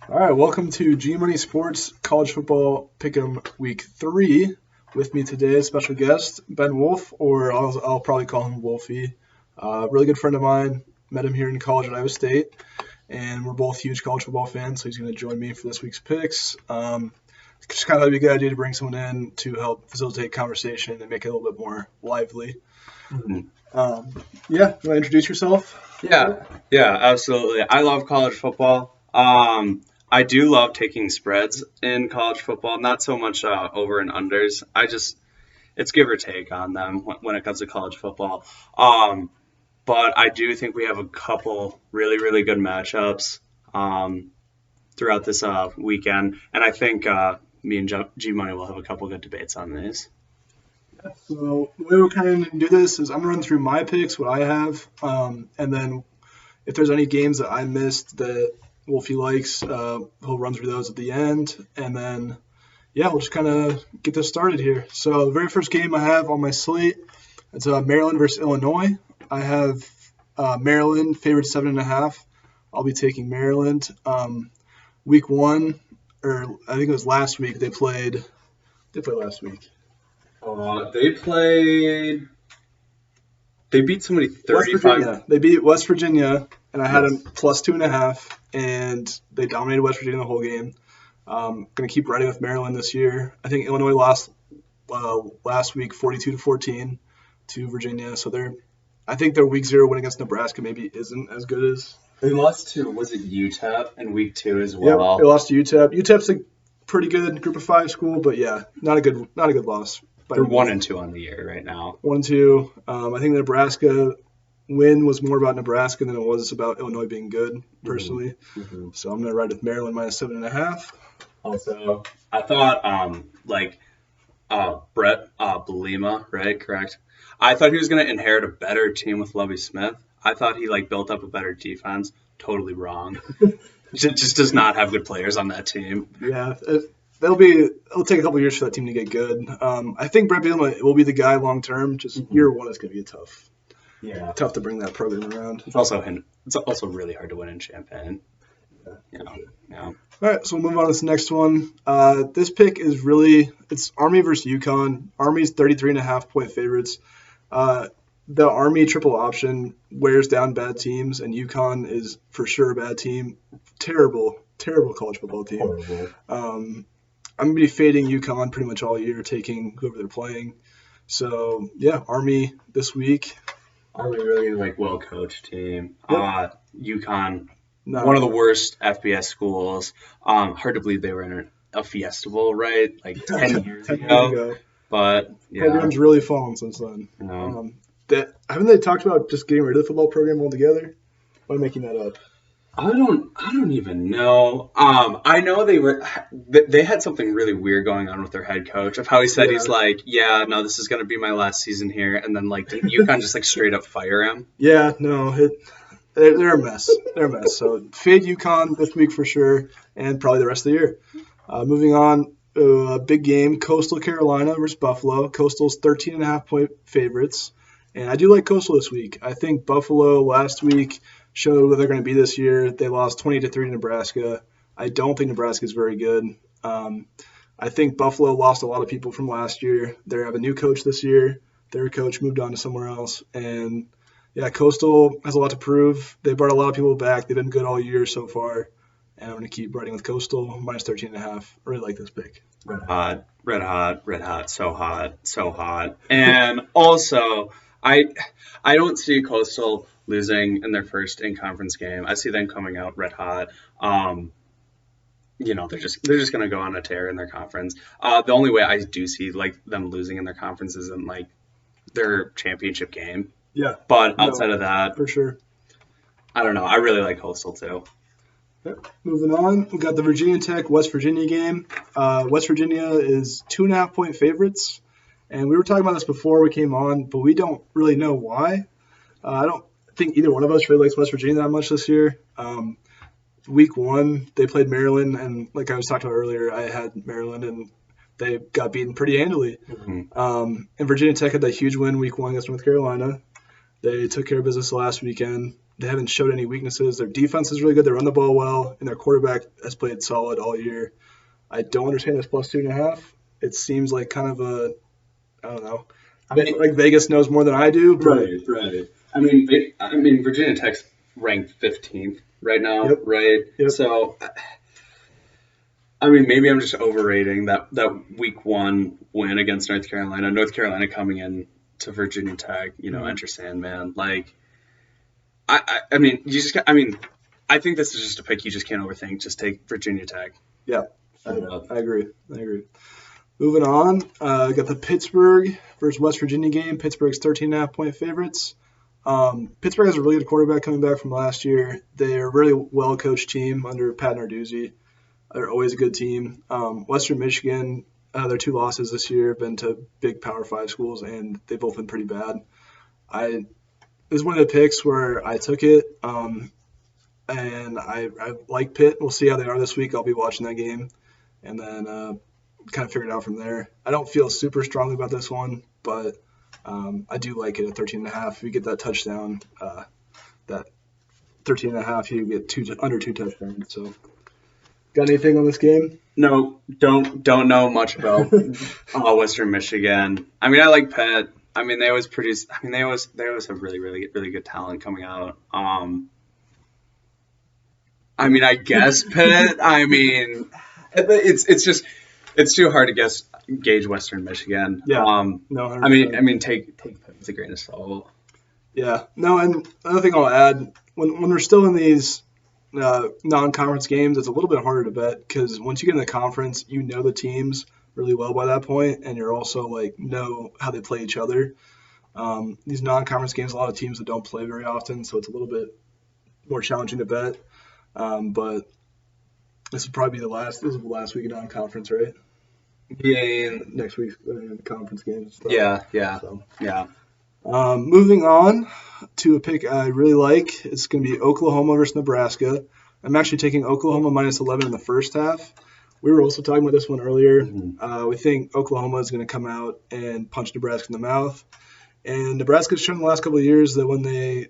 All right, welcome to G Money Sports College Football Pick'em Week 3. With me today is special guest Ben Wulf, or I'll probably call him Wulfy. Really good friend of mine. Met him here in college at Iowa State, and we're both huge college football fans, so he's going to join me for this week's picks. Just kind of be a good idea to bring someone in to help facilitate conversation and make it a little bit more lively. Mm-hmm. You want to introduce yourself? Yeah, absolutely. I love college football. I do love taking spreads in college football, not so much over and unders. It's give or take on them when it comes to college football. But I do think we have a couple really, really good matchups throughout this weekend. And I think me and G Money will have a couple good debates on these. So the way we're kind of going to do this is I'm going to run through my picks, what I have, and then if there's any games that I missed that Wulfy likes, he'll run through those at the end, and then, we'll just kind of get this started here. So the very first game I have on my slate, it's Maryland versus Illinois. I have Maryland favored 7.5. I'll be taking Maryland. Week 1, or I think it was last week, they played last week. They beat somebody 35. West Virginia. They beat West Virginia, and I had them plus 2.5, and they dominated West Virginia the whole game. Going to keep riding with Maryland this year. I think Illinois lost last week 42-14 to Virginia, so I think their week 0 win against Nebraska maybe isn't as good as. They lost to, was it UTEP in week 2 as well? Yeah, they lost to UTEP. UTEP's a pretty good Group of 5 school, but not a good loss. They're 1-2 on the year right now. 1-2. I think the Nebraska win was more about Nebraska than it was about Illinois being good, personally. Mm-hmm. So I'm going to ride with Maryland minus 7.5. Also, I thought Brett Belima, right? Correct. I thought he was going to inherit a better team with Lovie Smith. I thought he built up a better defense. Totally wrong. just does not have good players on that team. Yeah. It'll take a couple years for that team to get good. I think Brett Bielema will be the guy long term. Just year 1 is going to be tough. Yeah, tough to bring that program around. It's also really hard to win in Champaign. Yeah. All right, so we'll move on to this next one. This pick is it's Army versus UConn. Army's 33.5 point favorites. The Army triple option wears down bad teams, and UConn is for sure a bad team. Terrible college football team. Horrible. I'm going to be fading UConn pretty much all year, taking whoever they're playing. So, Army this week. Army really well-coached team. Yep. UConn, one of the worst FBS schools. Hard to believe they were in a Fiesta Bowl, right? 10 years ago. But, yeah. Program's really fallen since then. No. Haven't they talked about just getting rid of the football program altogether? Or am I making that up? I don't even know. I know they had something really weird going on with their head coach of how he said he's no, this is going to be my last season here. And then didn't UConn just straight up fire him? Yeah, no, they're a mess. They're a mess. So fade UConn this week for sure, and probably the rest of the year. Moving on, a big game, Coastal Carolina versus Buffalo. Coastal's 13.5 point favorites. And I do like Coastal this week. I think Buffalo last week showed what they're going to be this year. They lost 20-3 to Nebraska. I don't think Nebraska is very good. I think Buffalo lost a lot of people from last year. They have a new coach this year. Their coach moved on to somewhere else. And, Coastal has a lot to prove. They brought a lot of people back. They've been good all year so far. And I'm going to keep riding with Coastal, minus 13.5. I really like this pick. Red hot, so hot. And also, I don't see Coastal losing in their first in-conference game. I see them coming out red hot. They're just going to go on a tear in their conference. The only way I do see them losing in their conference is in their championship game. Yeah. But outside of that, for sure. I don't know. I really like Coastal too. Yep. Moving on, we got the Virginia Tech West Virginia game. West Virginia is 2.5 point favorites, and we were talking about this before we came on, but we don't really know why. I don't think either one of us really likes West Virginia that much this year. Week 1, they played Maryland, and like I was talking about earlier, I had Maryland, and they got beaten pretty handily. Mm-hmm. And Virginia Tech had that huge win Week 1 against North Carolina. They took care of business last weekend. They haven't showed any weaknesses. Their defense is really good. They run the ball well, and their quarterback has played solid all year. I don't understand this plus 2.5. It seems like kind of a, I don't know. I mean, like Vegas knows more than I do. But Right. I mean, Virginia Tech's ranked 15th right now, Yep. right? Yep. So, I mean, maybe I'm just overrating that week 1 win against North Carolina. North Carolina coming in to Virginia Tech, enter Sandman. Like, I mean, I think this is just a pick you just can't overthink. Just take Virginia Tech. Yeah, I agree. Moving on, got the Pittsburgh versus West Virginia game. Pittsburgh's 13.5-point favorites. Pittsburgh has a really good quarterback coming back from last year. They're a really well-coached team under Pat Narduzzi. They're always a good team. Western Michigan, their 2 losses this year have been to big Power 5 schools, and they've both been pretty bad. It was one of the picks where I took it, and I like Pitt. We'll see how they are this week. I'll be watching that game, and then kind of figure it out from there. I don't feel super strongly about this one, but I do like it at 13.5. If you get that touchdown, that 13.5, you get under 2 touchdowns. So, got anything on this game? No, don't know much about Western Michigan. I mean, I like Pitt. I mean, they always produce. I mean, they always have really, really, really good talent coming out. I mean, I guess Pitt. I mean, it's too hard to gauge Western Michigan. Yeah. No. I mean, take Pitt with a grain of salt. Yeah. No, and another thing I'll add, when we're still in these non-conference games, it's a little bit harder to bet because once you get in the conference, you know the teams really well by that point, and you're also know how they play each other. These non-conference games, a lot of teams that don't play very often, so it's a little bit more challenging to bet. But this would probably be the last week of non-conference, right? Yeah. Next week's conference games. Yeah. So. Yeah. Moving on to a pick I really like. It's going to be Oklahoma versus Nebraska. I'm actually taking Oklahoma minus 11 in the first half. We were also talking about this one earlier. Mm-hmm. We think Oklahoma is going to come out and punch Nebraska in the mouth. And Nebraska's shown the last couple of years that when they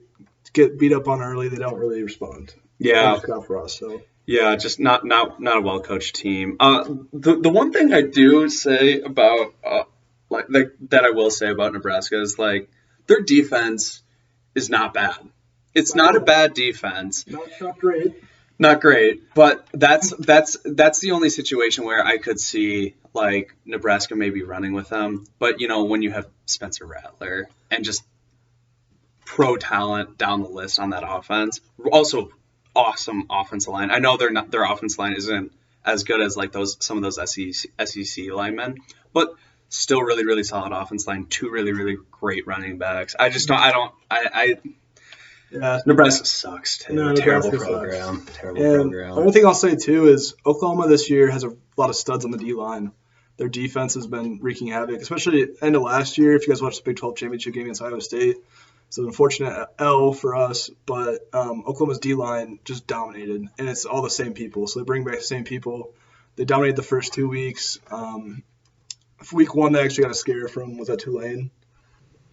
get beat up on early, they don't really respond. Yeah. For us, so. Yeah, just not a well-coached team. The one thing I do say about that I will say about Nebraska is their defense is not bad. It's not a bad defense. Not great. Not great, but that's the only situation where I could see Nebraska maybe running with them. But when you have Spencer Rattler and just pro talent down the list on that offense, also awesome offensive line. I know their offensive line isn't as good as some of those SEC linemen, but still really, really solid offensive line. 2 really, really great running backs. Nebraska sucks too. No, Terrible Nebraska program. Sucks. Terrible and program. The other thing I'll say too is Oklahoma this year has a lot of studs on the D line. Their defense has been wreaking havoc, especially at the end of last year. If you guys watched the Big 12 championship game against Iowa State, it's an unfortunate L for us, but Oklahoma's D-line just dominated, and it's all the same people. So they bring back the same people. They dominated the first 2 weeks. Week 1, they actually got a scare from, was that Tulane?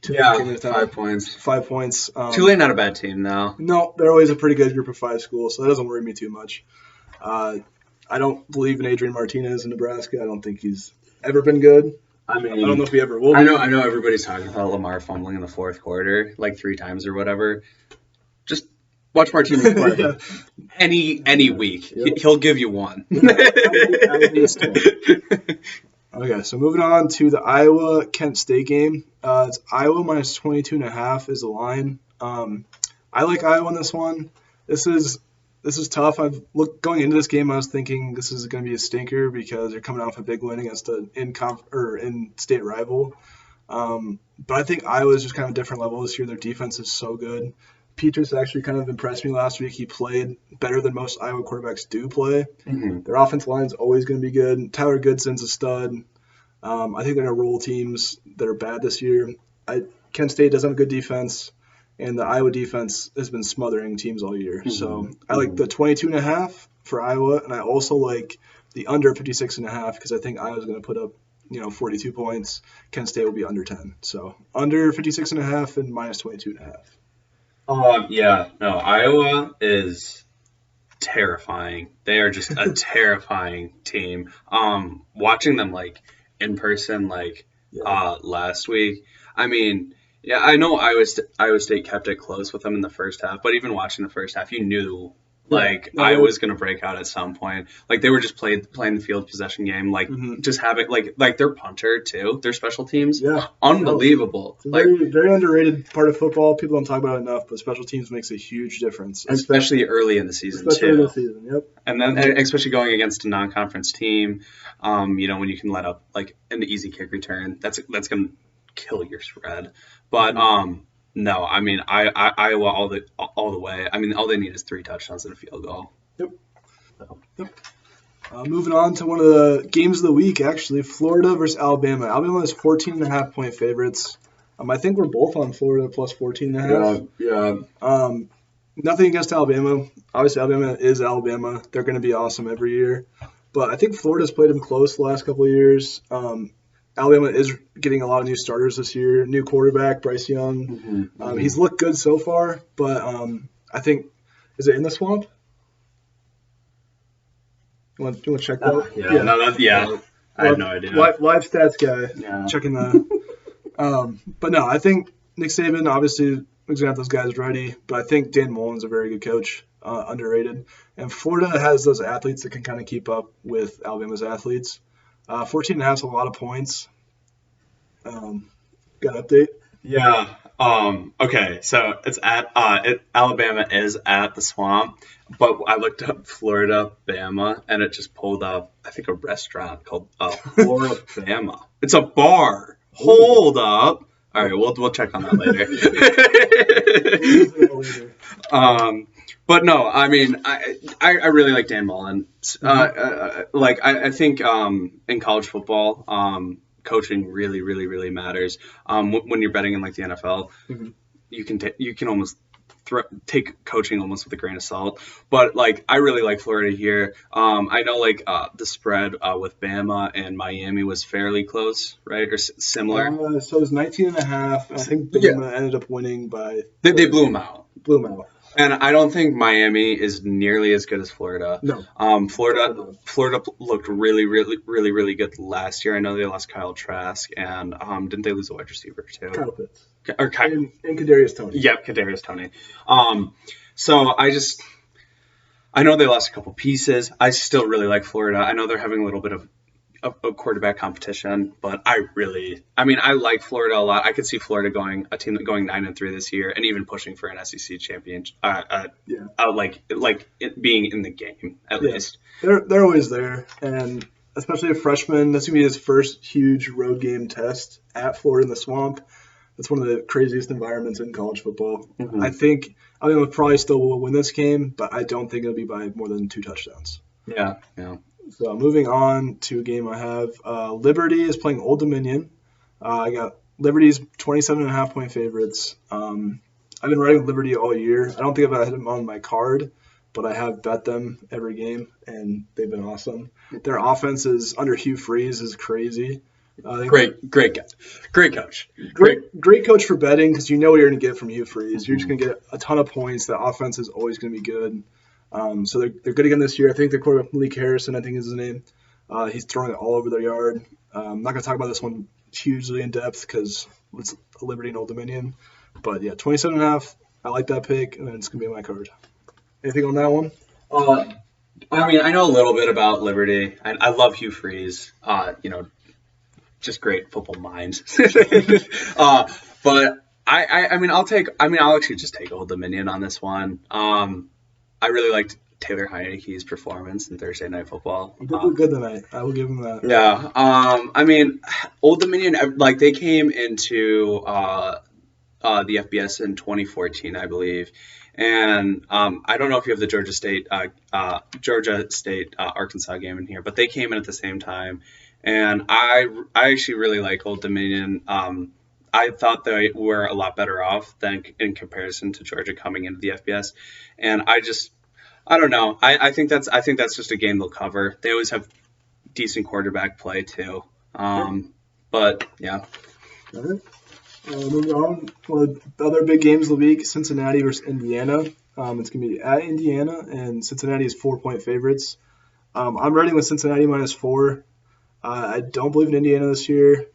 Yeah, 5 points. 5 points. Tulane not a bad team, though. No, they're always a pretty good group of 5 school, so that doesn't worry me too much. I don't believe in Adrian Martinez in Nebraska. I don't think he's ever been good. I don't know if he ever will be. I know everybody's talking about Lamar fumbling in the fourth quarter 3 times or whatever. Just watch Martinez play. Yeah. Any week. Yep. He'll give you one. Okay, so moving on to the Iowa-Kent State game. It's Iowa minus 22.5 is the line. I like Iowa in this one. This is tough. Going into this game, I was thinking this is going to be a stinker because they're coming off a big win against an in-state rival. But I think Iowa's just kind of a different level this year. Their defense is so good. Peters actually kind of impressed me last week. He played better than most Iowa quarterbacks do play. Mm-hmm. Their offensive line is always going to be good. Tyler Goodson's a stud. I think they're going to roll teams that are bad this year. Kent State doesn't have a good defense, and the Iowa defense has been smothering teams all year. Mm-hmm. So I like the 22.5 for Iowa, and I also like the under 56.5 because I think Iowa's going to put up 42 points. Kent State will be under 10. So under 56.5 and minus 22.5. Yeah, no, Iowa is terrifying. They are just a terrifying team. Watching them like in person, last week. I mean, yeah, I know Iowa State kept it close with them in the first half, but even watching the first half, you knew Iowa was going to break out at some point. Like they were just playing the field possession game, just having like their punter too, their special teams, unbelievable. It's a very, very underrated part of football. People don't talk about it enough, but special teams makes a huge difference, especially early in the season especially early in the season. Yep. And then especially going against a non-conference team, when you can let up like an easy kick return, that's going to kill your spread. But no, I mean Iowa all the way. I mean all they need is 3 touchdowns and a field goal. Yep. Moving on to one of the games of the week, actually, Florida versus Alabama. Alabama is 14.5 point favorites. I think we're both on Florida plus 14.5. Yeah. Nothing against Alabama. Obviously, Alabama is Alabama. They're going to be awesome every year. But I think Florida's played them close the last couple of years. Alabama is getting a lot of new starters this year. New quarterback, Bryce Young. He's looked good so far, but I think – is it in the swamp? You want to check that? Yeah. I have no idea. Live stats guy checking that. But no, I think Nick Saban obviously is going to have those guys ready, but I think Dan Mullen's a very good coach, underrated. And Florida has those athletes that can kind of keep up with Alabama's athletes. 14.5 is a lot of points. Got an update? Yeah. Okay. So it's Alabama is at the Swamp, but I looked up Florida Bama and it just pulled up I think a restaurant called Florida Bama. It's a bar. Hold up. All right, we'll check on that later. But no, I mean, I really like Dan Mullen. I think in college football, coaching really, really, really matters. When you're betting in like the NFL, you can almost take coaching almost with a grain of salt. But like, I really like Florida here. I know the spread with Bama and Miami was fairly close, right, or similar. So it was 19.5. I think Bama ended up winning by. They blew them out. Blew them out. And I don't think Miami is nearly as good as Florida. No. Florida looked really, really, really, really good last year. I know they lost Kyle Trask, and didn't they lose a wide receiver too? Kyle Pitts. And Kadarius Toney. Yep, Kadarius Toney. So I know they lost a couple pieces. I still really like Florida. I know they're having a little bit of a quarterback competition, but I like Florida a lot. I could see Florida a team going 9-3 this year, and even pushing for an SEC championship. Like it being in the game at least. They're always there, and especially a freshman. That's gonna be his first huge road game test at Florida in the Swamp. That's one of the craziest environments in college football. I think Alabama probably still will win this game, but I don't think it'll be by more than 2 touchdowns. Yeah. So moving on to a game I have, Liberty is playing Old Dominion. I got Liberty's 27.5 point favorites. I've been riding Liberty all year. I don't think I've had them on my card, but I have bet them every game, and they've been awesome. Their offense is under Hugh Freeze is crazy. Great coach. Great coach for betting because you know what you're going to get from Hugh Freeze. You're just going to get a ton of points. The offense is always going to be good. So they're good again this year. I think the quarterback, Malik Harrison, I think is his name. He's throwing it all over their yard. I'm not going to talk about this one hugely in depth because it's Liberty and Old Dominion. But, 27.5, I like that pick, and it's going to be on my card. Anything on that one? I know a little bit about Liberty. I love Hugh Freeze. Just great football mind. But I'll actually just take Old Dominion on this one. I really liked Taylor Heineke's performance in Thursday Night Football. He did look good tonight. I will give him that. Yeah. Old Dominion, they came into the FBS in 2014, I believe. And I don't know if you have the Georgia State Arkansas game in here, but they came in at the same time. And I actually really like Old Dominion. I thought they were a lot better off than in comparison to Georgia coming into the FBS. And I don't know. I think that's just a game they'll cover. They always have decent quarterback play too. But yeah. All right. Moving on, one of the other big games of the week, Cincinnati versus Indiana. It's going to be at Indiana, and Cincinnati is 4-point favorites. I'm running with Cincinnati -4. I don't believe in Indiana this year.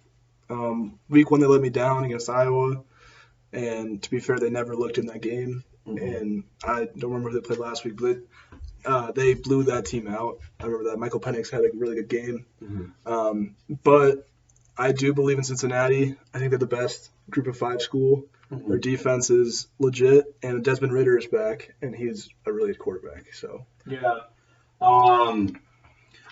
Week 1, they let me down against Iowa, and to be fair, they never looked in that game. And I don't remember who they played last week, but they blew that team out. I remember that. Michael Penix had a really good game. But I do believe in Cincinnati. I think they're the best group of 5 school. Their defense is legit, and Desmond Ridder is back, and he's a really good quarterback. So yeah.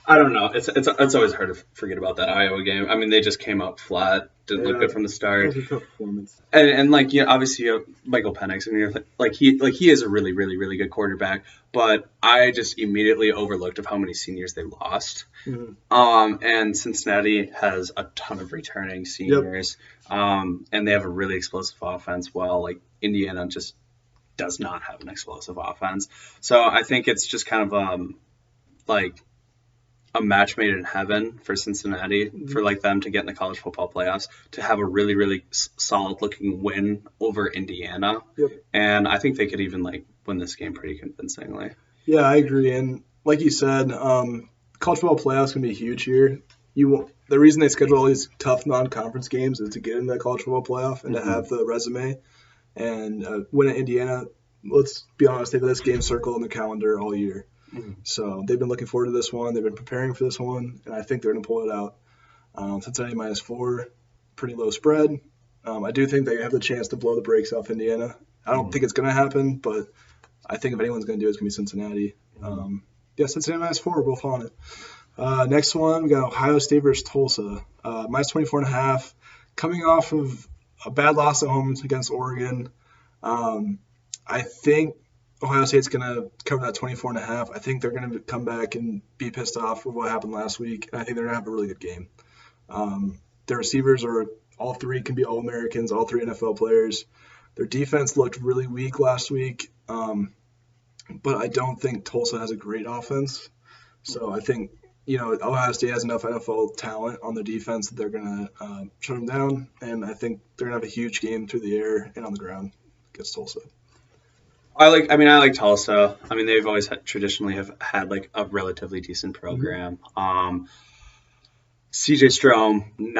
I don't know. It's always hard to forget about that Iowa game. I mean, they just came out flat. Didn't look good from the start. That was a tough performance. And like, yeah, obviously you have Michael Penix, and you're like he is a really, really, really good quarterback. But I just immediately overlooked of how many seniors they lost. And Cincinnati has a ton of returning seniors. And they have a really explosive offense. While like Indiana just does not have an explosive offense. So I think it's just kind of like a match made in heaven for Cincinnati, for like them to get in the college football playoffs, to have a really, really solid looking win over Indiana. And I think they could even like win this game pretty convincingly. Yeah, I agree. And like you said, college football playoffs can be huge here. The reason they schedule all these tough non-conference games is to get into the college football playoff and to have the resume and win at Indiana. Let's be honest, they've got this game circled on the calendar all year. So they've been looking forward to this one. They've been preparing for this one, and I think they're going to pull it out. Cincinnati -4, pretty low spread. I do think they have the chance to blow the brakes off Indiana. I don't think it's going to happen, but I think if anyone's going to do it, it's going to be Cincinnati. Cincinnati -4, both on it. Next one, we got Ohio State versus Tulsa. -24.5. Coming off of a bad loss at home against Oregon. I think Ohio State's going to cover that 24.5. I think they're going to come back and be pissed off with what happened last week, and I think they're going to have a really good game. Their receivers are all 3 can be All-Americans, all 3 NFL players. Their defense looked really weak last week, but I don't think Tulsa has a great offense. So I think Ohio State has enough NFL talent on their defense that they're going to shut them down, and I think they're going to have a huge game through the air and on the ground against Tulsa. I like Tulsa. I mean, they've always traditionally have had like a relatively decent program. CJ Stroud, do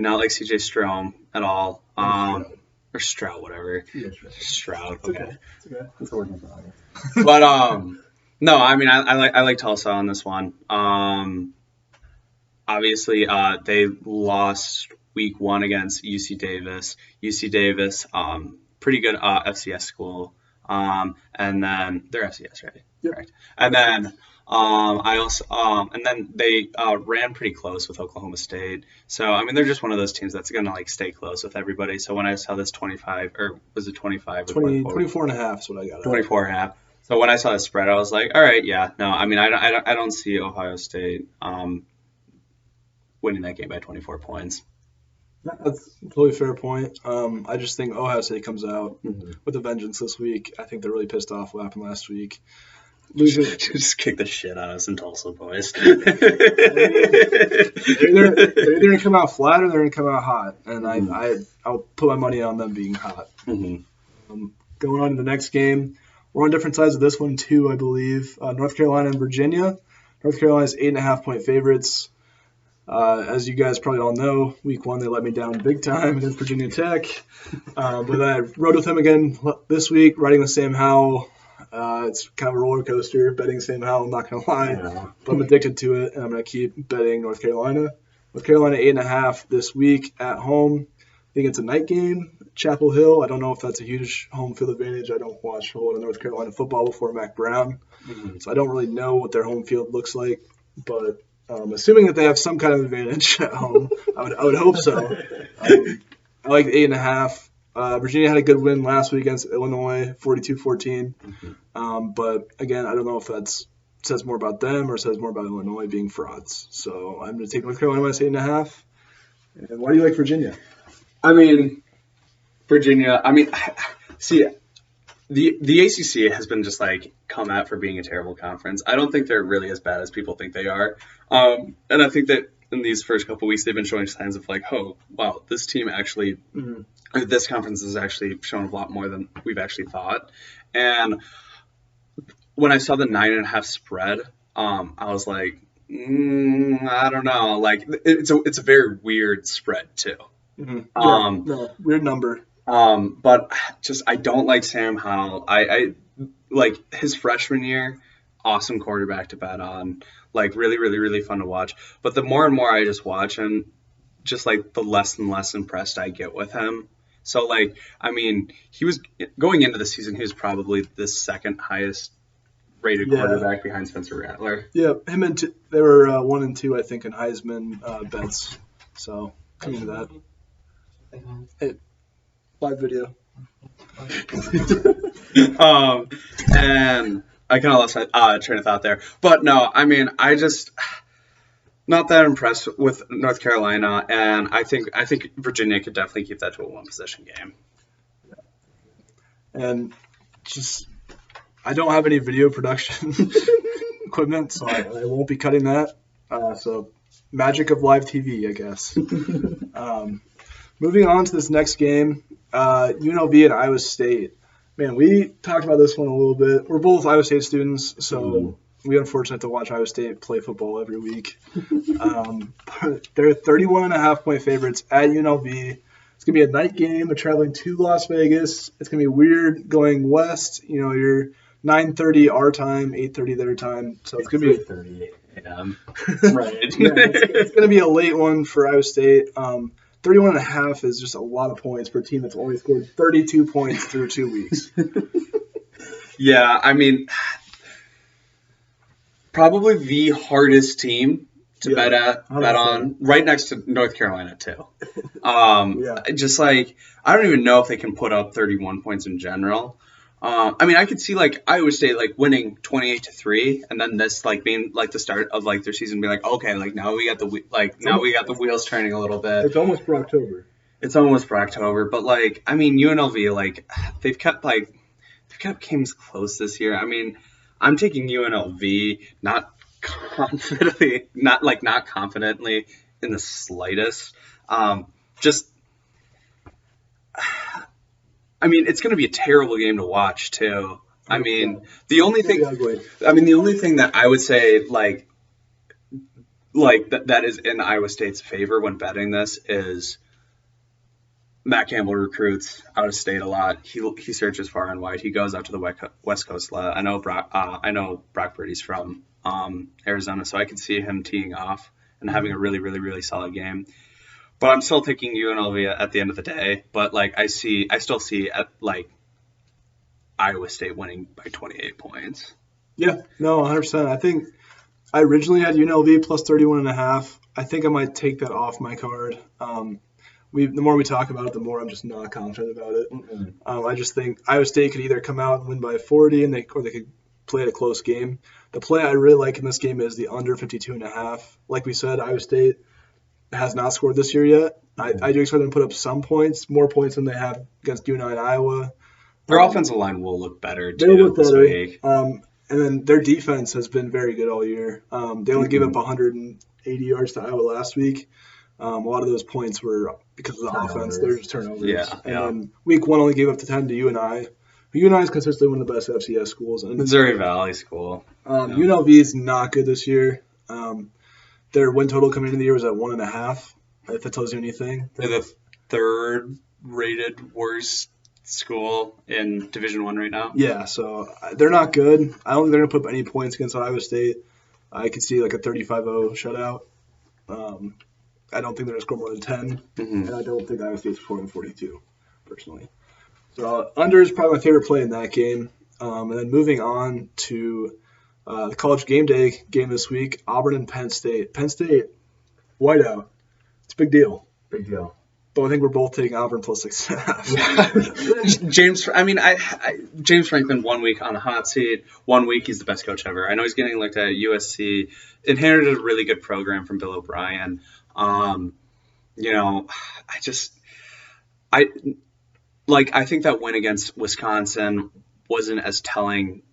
not like CJ Stroud at all. Or Stroud, whatever. Yeah, Stroud. Okay. It's okay. It's a word in the But no, I mean, I like Tulsa on this one. Obviously, they lost week 1 against UC Davis. UC Davis, pretty good FCS school. And then they're FCS, right? Yep. Correct. And then and then they ran pretty close with Oklahoma State. So I mean, they're just one of those teams that's gonna like stay close with everybody. So when I saw this 25, or was it 25? 24.5 is what I got. 24.5. So when I saw the spread, I was like, all right, yeah, no. I mean, I don't see Ohio State winning that game by 24 points. That's a totally fair point. I just think Ohio State comes out with a vengeance this week. I think they're really pissed off what happened last week. Just kick the shit out of us in Tulsa, boys. They're either going to come out flat or they're going to come out hot. And I'll put my money on them being hot. Going on to the next game. We're on different sides of this one, too, I believe. North Carolina and Virginia. North Carolina's 8.5-point favorites. As you guys probably all know, week 1 they let me down big time against Virginia Tech. But I rode with them again this week, riding with Sam Howell. It's kind of a roller coaster, betting Sam Howell, I'm not going to lie. Yeah. But I'm addicted to it, and I'm going to keep betting North Carolina. North Carolina 8.5 this week at home. I think it's a night game, Chapel Hill. I don't know if that's a huge home field advantage. I don't watch a whole lot of North Carolina football before Mac Brown. So I don't really know what their home field looks like. But assuming that they have some kind of advantage at home, I would hope so. I like 8.5. Virginia had a good win last week against Illinois, 42-14. But again, I don't know if that says more about them or says more about Illinois being frauds. So I'm going to take North Carolina minus 8.5. And why do you like Virginia? I mean, Virginia. I mean, see, the ACC has been just like come out for being a terrible conference. I don't think they're really as bad as people think they are. And I think that in these first couple weeks, they've been showing signs of like, oh, wow, this team actually, or this conference has actually shown a lot more than we've actually thought. And when I saw the 9.5 spread, I was like, I don't know. Like, it's a very weird spread too. No, weird number. But just I don't like Sam Howell. I like his freshman year, awesome quarterback to bet on. Like really, really, really fun to watch. But the more and more I just watch him, just like the less and less impressed I get with him. So like, I mean, he was going into the season, he was probably the second highest rated quarterback behind Spencer Rattler. Yeah, him and they were 1 and 2, I think, in Heisman bets. So coming to that. Hey, live video. And I kind of lost my train of thought there. But no, I mean, I just not that impressed with North Carolina, and I think Virginia could definitely keep that to a one-possession game. And just, I don't have any video production equipment, so I won't be cutting that. So magic of live TV, I guess. Moving on to this next game, UNLV and Iowa State. Man, we talked about this one a little bit. We're both Iowa State students, so we're unfortunate to watch Iowa State play football every week. They're 31.5-point favorites at UNLV. It's going to be a night game. They're traveling to Las Vegas. It's going to be weird going west. You know, you're 9:30 our time, 8:30 their time. So it's going to be 8:30 a.m. Right. Yeah, it's going to be a late one for Iowa State. 31.5 is just a lot of points for a team that's only scored 32 points through 2 weeks. Yeah, I mean, probably the hardest team to bet on, right next to North Carolina too. Just like I don't even know if they can put up 31 points in general. I mean, I could see like Iowa State like winning 28-3, and then this like being like the start of like their season, being like, okay, like now we got the wheels turning a little bit. It's almost for October. But like, I mean, UNLV like they've kept games close this year. I mean, I'm taking UNLV not confidently in the slightest. I mean, it's going to be a terrible game to watch too. I mean, the only thing that I would say like that is in Iowa State's favor when betting this is Matt Campbell recruits out of state a lot. He searches far and wide. He goes out to the West Coast a lot. I know Brock Purdy's from Arizona, so I could see him teeing off and having a really, really, really solid game. But I'm still taking UNLV at the end of the day. But like I still see at like Iowa State winning by 28 points. Yeah, no, 100%. I think I originally had UNLV plus 31.5. I think I might take that off my card. The more we talk about it, the more I'm just not confident about it. I just think Iowa State could either come out and win by 40, or they could play it a close game. The play I really like in this game is the under 52.5. Like we said, Iowa State has not scored this year yet. I do expect them to put up some points, more points than they have against UNI and Iowa. Their offensive line will look better too this week. And then their defense has been very good all year. They only gave up 180 yards to Iowa last week. A lot of those points were because of the offense. They're just turnovers. And week 1 only gave up to 10 to UNI. UNI is consistently one of the best FCS schools. And Missouri Valley school. UNLV is not good this year. Their win total coming into the year was at 1.5. If that tells you anything. They're the third rated worst school in Division I right now. Yeah, so they're not good. I don't think they're going to put up any points against Iowa State. I could see like a 35-0 shutout. I don't think they're going to score more than 10. And I don't think Iowa State's scoring 42, personally. So under is probably my favorite play in that game. And then moving on to the college game day game this week, Auburn and Penn State. Penn State, whiteout. It's a big deal. Big deal. But I think we're both taking Auburn plus 6.5. James Franklin 1 week on the hot seat. 1 week he's the best coach ever. I know he's getting looked at USC. Inherited a really good program from Bill O'Brien. I think that win against Wisconsin wasn't as telling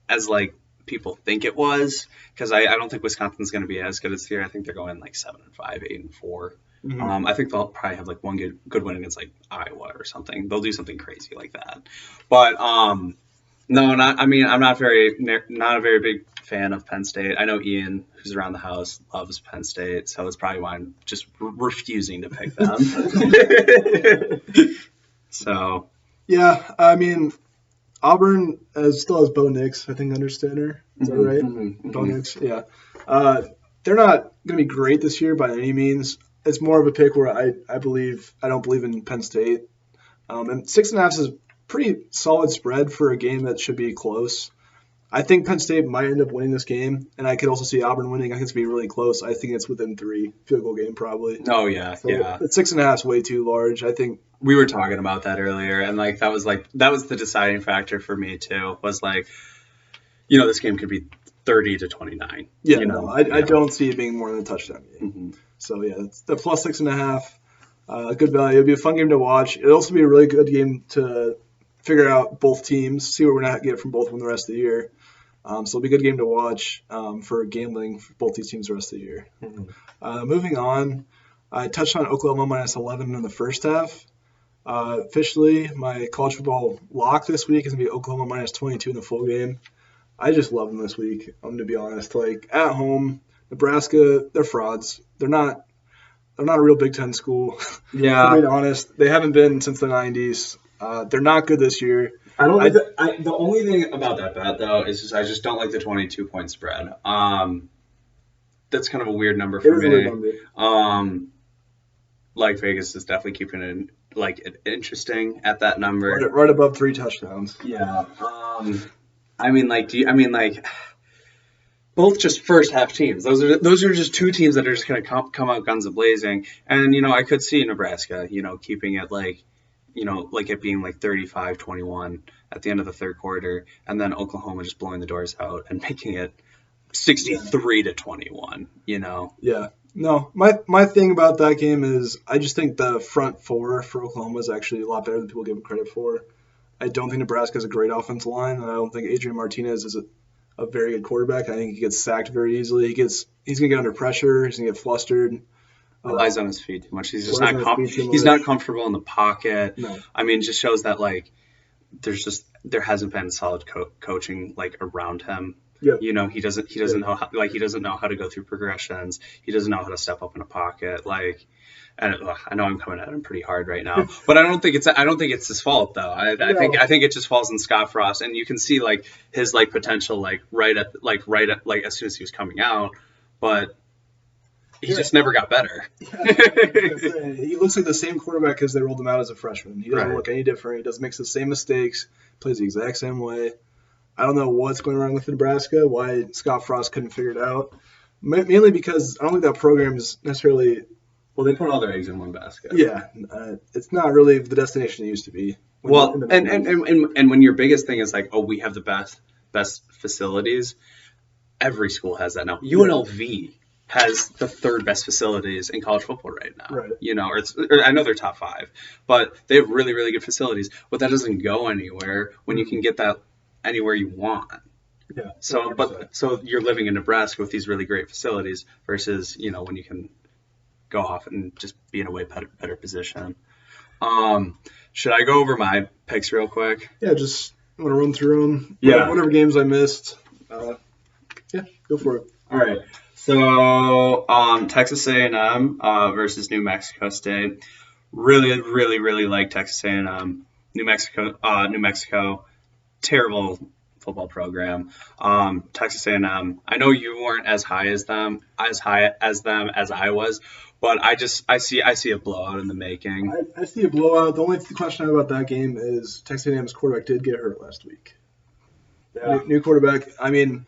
as like people think it was, because I don't think Wisconsin's going to be as good this year. I think they're going like 7-5, 8-4. Mm-hmm. I think they'll probably have like one good win against like Iowa or something. They'll do something crazy like that. But no, I'm not a very big fan of Penn State. I know Ian, who's around the house, loves Penn State, so that's probably why I'm just refusing to pick them. So yeah, I mean, Auburn still has Bo Nix, I think, under center. Is that right? Mm-hmm. Bo Nix, yeah. They're not going to be great this year by any means. It's more of a pick where I don't believe in Penn State. And 6.5 is a pretty solid spread for a game that should be close. I think Penn State might end up winning this game, and I could also see Auburn winning. I think it's going to be really close. I think it's within 3, field goal game probably. Oh, yeah, so yeah. 6.5 is way too large. I think we were talking about that earlier, and that was the deciding factor for me too. Was like, this game could be 30-29. Yeah, I don't see it being more than a touchdown game. Mm-hmm. So yeah, it's the plus 6.5. Good value. It'll be a fun game to watch. It'll also be a really good game to figure out both teams, see what we're going to get from both of them the rest of the year. So it'll be a good game to watch for gambling for both these teams the rest of the year. Mm-hmm. Moving on, I touched on Oklahoma minus 11 in the first half. Officially, my college football lock this week is going to be Oklahoma minus 22 in the full game. I just love them this week, I'm going to be honest. Like, at home, Nebraska, they're frauds. They're not a real Big Ten school. Yeah. To be honest, they haven't been since the 90s. They're not good this year. The only thing about that bet, though, is I just don't like the 22-point spread. That's kind of a weird number for me. Weird number. Like Vegas is definitely keeping it interesting at that number. Right above 3 touchdowns. Yeah. Both just first half teams. Those are just two teams that are just going to come out guns a-blazing. And, I could see Nebraska, keeping it it being like 35-21 at the end of the third quarter, and then Oklahoma just blowing the doors out and making it 63-21, Yeah. No, my thing about that game is I just think the front four for Oklahoma is actually a lot better than people give it credit for. I don't think Nebraska has a great offensive line, and I don't think Adrian Martinez is a very good quarterback. I think he gets sacked very easily. He's going to get under pressure. He's going to get flustered. Relies on his feet too much. He's just he's not comfortable in the pocket. No. It just shows that there hasn't been solid coaching around him. Yep. He doesn't know how to go through progressions. He doesn't know how to step up in a pocket. And I know I'm coming at him pretty hard right now, but I don't think it's his fault though. I think it just falls on Scott Frost, and you can see his potential right at as soon as he was coming out, but he just never got better. Yeah, he looks like the same quarterback because they rolled him out as a freshman. He doesn't look any different. He doesn't make the same mistakes. Plays the exact same way. I don't know what's going wrong with Nebraska, why Scott Frost couldn't figure it out. Mainly because I don't think that program is necessarily... Well, they put all their eggs in one basket. Yeah. It's not really the destination it used to be. Well, and when your biggest thing is we have the best facilities, every school has that now. UNLV has the third best facilities in college football right now. Right. Or I know they're top 5, but they have really, really good facilities. But that doesn't go anywhere when you can get that anywhere you want. Yeah. So you're living in Nebraska with these really great facilities versus when you can go off and just be in a way better position. Should I go over my picks real quick? Yeah, just want to run through them. Yeah. Whatever games I missed. Yeah, go for it. All right. So Texas A&M versus New Mexico State. Really, really, really like Texas A&M. New Mexico, terrible football program. Texas A&M. I know you weren't as high as them as I was, but I see a blowout in the making. I see a blowout. The only question I have about that game is Texas A&M's quarterback did get hurt last week. Yeah. New quarterback. I mean,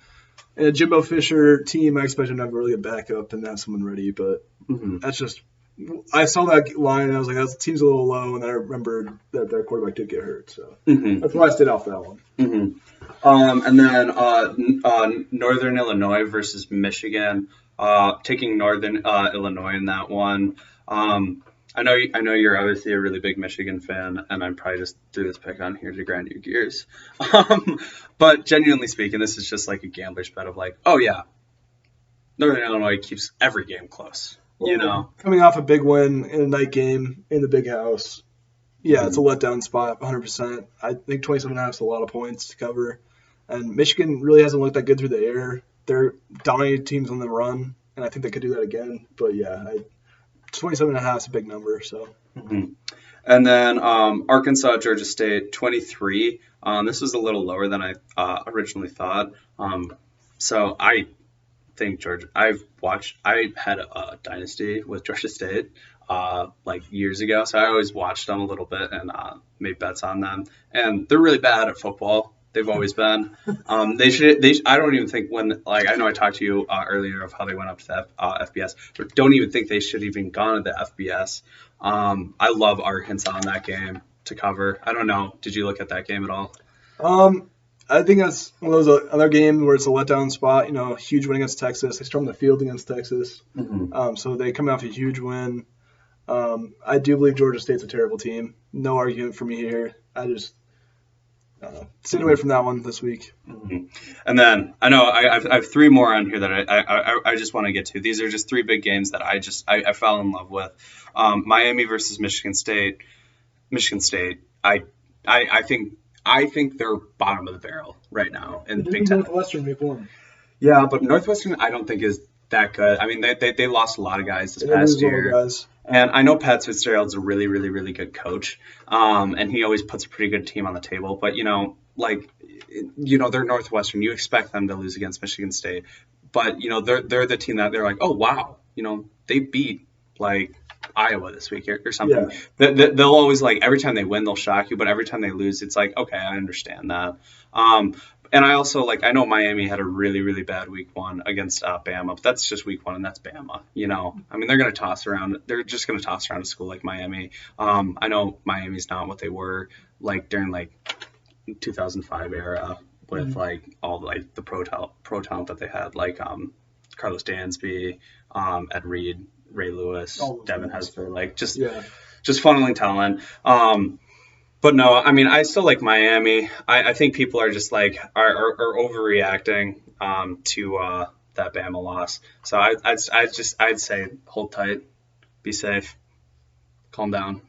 in a Jimbo Fisher team, I expect him to have a really good backup and have someone ready, but that's just – I saw that line and I was like, that team's a little low, and then I remembered that their quarterback did get hurt. So that's why I stayed off that one. And then Northern Illinois versus Michigan. Taking Northern Illinois in that one. I know you're obviously a really big Michigan fan, and I'm probably just threw this pick on here to grind your gears. But genuinely speaking, this is just like a gambler's bet of like, oh yeah, Northern Illinois keeps every game close. Coming off a big win in a night game in the big house, yeah, it's a letdown spot, 100%. I think 27.5 is a lot of points to cover. And Michigan really hasn't looked that good through the air. They're dominating teams on the run, and I think they could do that again. But yeah, 27.5 is a big number. So. Mm-hmm. And then Arkansas, Georgia State, 23. This was a little lower than I originally thought. So I think I had a dynasty with Georgia State like years ago. So I always watched them a little bit and made bets on them. And they're really bad at football. They've always been. I don't even think I know I talked to you earlier of how they went up to the FBS, but don't even think they should even gone to the FBS. I love Arkansas in that game to cover. I don't know. Did you look at that game at all? I think that's one of those other games where it's a letdown spot. Huge win against Texas. They stormed the field against Texas. Mm-hmm. So they come off a huge win. I do believe Georgia State's a terrible team. No argument for me here. I just stay away from that one this week. Mm-hmm. And then I know I have three more on here that I just want to get to. These are just three big games that I fell in love with. Miami versus Michigan State. Michigan State. I think they're bottom of the barrel right now in Big Ten. Northwestern week 1. Yeah, but Northwestern I don't think is that good. I mean, they lost a lot of guys this past year. And I know Pat Fitzgerald's a really, really, really good coach, and he always puts a pretty good team on the table. But, they're Northwestern. You expect them to lose against Michigan State. But, they're the team that they're like, oh, wow, they beat, Iowa this week or something. Yeah. They'll always, every time they win, they'll shock you. But every time they lose, it's like, okay, I understand that. And I also, I know Miami had a really, really bad week 1 against Bama, but that's just week 1, and that's Bama, I mean, they're going to toss around. They're just going to toss around a school like Miami. I know Miami's not what they were, during, 2005 era with, all, the pro talent that they had, Carlos Dansby, Ed Reed, Ray Lewis, Devin Hesper, just funneling talent. But no, I mean, I still like Miami. I think people are just are overreacting to that Bama loss. So I'd say hold tight, be safe, calm down.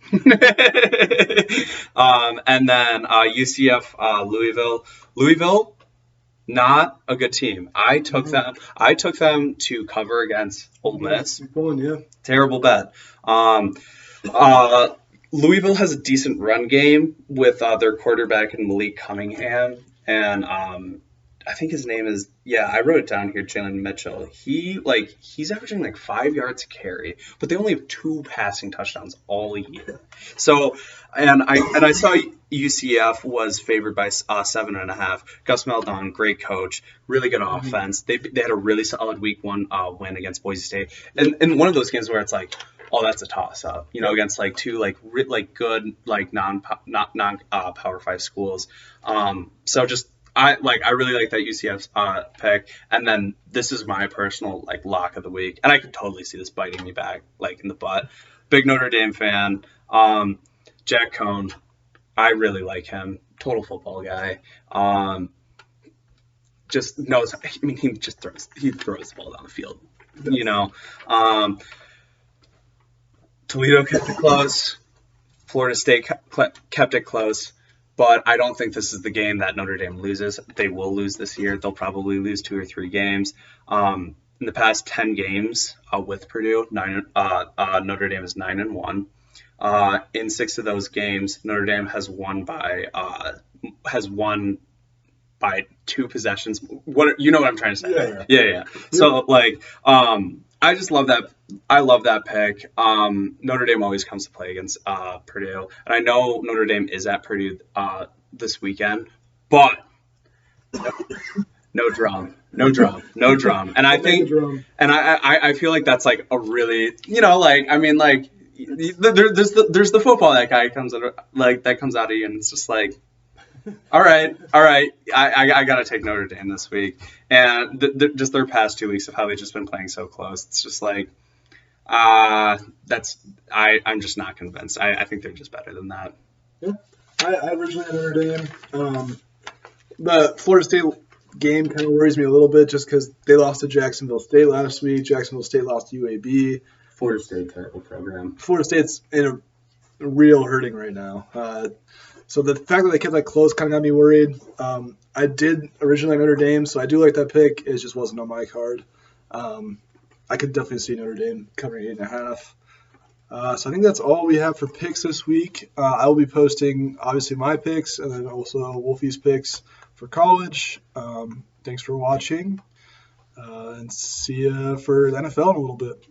And then UCF Louisville. Louisville, not a good team. I took them to cover against Ole Miss. Terrible bet. Louisville has a decent run game with their quarterback in Malik Cunningham, and I think his name is I wrote it down here, Jalen Mitchell. He's averaging 5 yards a carry, but they only have 2 passing touchdowns all year. So, and I saw UCF was favored by 7.5. Gus Malzahn, great coach, really good offense. They had a really solid week 1 win against Boise State, and one of those games where it's oh, that's a toss-up, against two good non Power 5 schools. So just I really like that UCF pick, and then this is my personal lock of the week, and I could totally see this biting me back in the butt. Big Notre Dame fan, Jack Cohn, I really like him. Total football guy. Just knows. I mean, he throws the ball down the field. Toledo kept it close. Florida State kept it close. But I don't think this is the game that Notre Dame loses. They will lose this year. They'll probably lose 2 or 3 games. In the past 10 games with Purdue, Notre Dame is 9-1. In 6 of those games, Notre Dame has won by 2 possessions. What I'm trying to say? Yeah. So I just love that. I love that pick. Notre Dame always comes to play against Purdue, and I know Notre Dame is at Purdue this weekend, but no drum. And I think, and I feel like that's a really, there's the football that comes out of you, and it's just all right. I got to take Notre Dame this week. And just their past 2 weeks of how they've just been playing so close. It's just I'm just not convinced. I think they're just better than that. Yeah. I originally had Notre Dame. The Florida State game kind of worries me a little bit just because they lost to Jacksonville State last week. Jacksonville State lost to UAB. Florida State, terrible program. Florida State's in a real hurting right now. So the fact that they kept that close kind of got me worried. I did originally Notre Dame, so I do like that pick. It just wasn't on my card. I could definitely see Notre Dame covering 8.5. So I think that's all we have for picks this week. I will be posting, obviously, my picks and then also Wulfy's picks for college. Thanks for watching, and see you for the NFL in a little bit.